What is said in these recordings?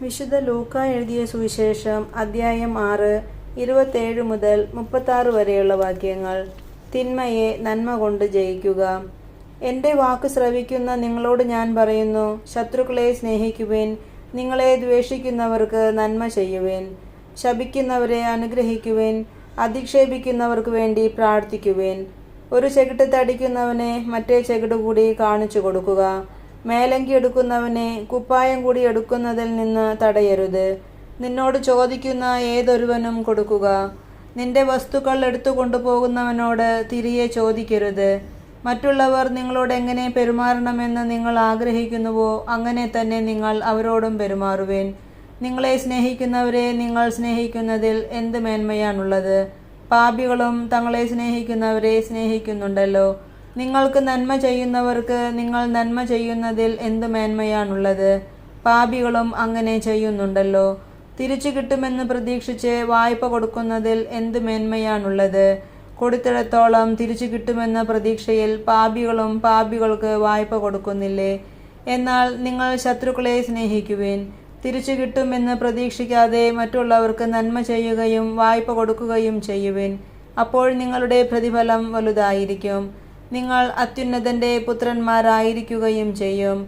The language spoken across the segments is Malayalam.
വിശുദ്ധ ലൂക്കാ എഴുതിയ സുവിശേഷം അദ്ധ്യായം 6 27 മുതൽ 36 വരെയുള്ള വാക്യങ്ങൾ. തിന്മയെ നന്മ കൊണ്ട് ജയിക്കുക. എൻ്റെ വാക്ക് ശ്രവിക്കുന്ന നിങ്ങളോട് ഞാൻ പറയുന്നു, ശത്രുക്കളെ സ്നേഹിക്കുവിൻ, നിങ്ങളെ ദ്വേഷിക്കുന്നവർക്ക് നന്മ ചെയ്യുവിൻ, ശപിക്കുന്നവരെ അനുഗ്രഹിക്കുവിൻ, അധിക്ഷേപിക്കുന്നവർക്ക് വേണ്ടി പ്രാർത്ഥിക്കുവിൻ. ഒരു ചെകിട്ട് തടിക്കുന്നവനെ മറ്റേ ചെകിട് കൂടി കാണിച്ചു കൊടുക്കുക. മേലങ്കി എടുക്കുന്നവനെ കുപ്പായം കൂടി എടുക്കുന്നതിൽ നിന്ന് തടയരുത്. നിന്നോട് ചോദിക്കുന്ന ഏതൊരുവനും കൊടുക്കുക. നിന്റെ വസ്തുക്കൾ എടുത്തു കൊണ്ടുപോകുന്നവനോട് തിരികെ ചോദിക്കരുത്. മറ്റുള്ളവർ നിങ്ങളോട് എങ്ങനെ പെരുമാറണമെന്ന് നിങ്ങൾ ആഗ്രഹിക്കുന്നുവോ അങ്ങനെ തന്നെ നിങ്ങൾ അവരോടും പെരുമാറുവിൻ. നിങ്ങളെ സ്നേഹിക്കുന്നവരെ നിങ്ങൾ സ്നേഹിക്കുന്നതിൽ എന്ത് മേന്മയാണുള്ളത്? പാപികളും തങ്ങളെ സ്നേഹിക്കുന്നവരെ സ്നേഹിക്കുന്നുണ്ടല്ലോ. നിങ്ങൾക്ക് നന്മ ചെയ്യുന്നവർക്ക് നിങ്ങൾ നന്മ ചെയ്യുന്നതിൽ എന്ത് മേന്മയാണുള്ളത്? പാപികളും അങ്ങനെ ചെയ്യുന്നുണ്ടല്ലോ. തിരിച്ചു കിട്ടുമെന്ന് പ്രതീക്ഷിച്ച് വായ്പ കൊടുക്കുന്നതിൽ എന്ത് മേന്മയാണുള്ളത്? കൊടുത്തിടത്തോളം തിരിച്ചു കിട്ടുമെന്ന പ്രതീക്ഷയിൽ പാപികളും പാപികൾക്ക് വായ്പ കൊടുക്കുന്നില്ലേ? എന്നാൽ നിങ്ങൾ ശത്രുക്കളെ സ്നേഹിക്കുവിൻ. തിരിച്ചു കിട്ടുമെന്ന് പ്രതീക്ഷിക്കാതെ മറ്റുള്ളവർക്ക് നന്മ ചെയ്യുകയും വായ്പ കൊടുക്കുകയും ചെയ്യുവിൻ. അപ്പോൾ നിങ്ങളുടെ പ്രതിഫലം വലുതായിരിക്കും. നിങ്ങൾ അത്യുന്നതന്റെ പുത്രന്മാരായിരിക്കുകയും ചെയ്യും.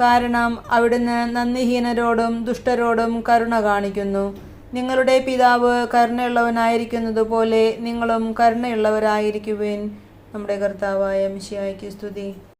കാരണം അവിടുന്ന് നന്ദിഹീനരോടും ദുഷ്ടരോടും കരുണ കാണിക്കുന്നു. നിങ്ങളുടെ പിതാവ് കരുണയുള്ളവനായിരിക്കുന്നതുപോലെ നിങ്ങളും കരുണയുള്ളവരായിരിക്കുവിൻ. നമ്മുടെ കർത്താവായ മിശിഹായ്ക്ക് സ്തുതി.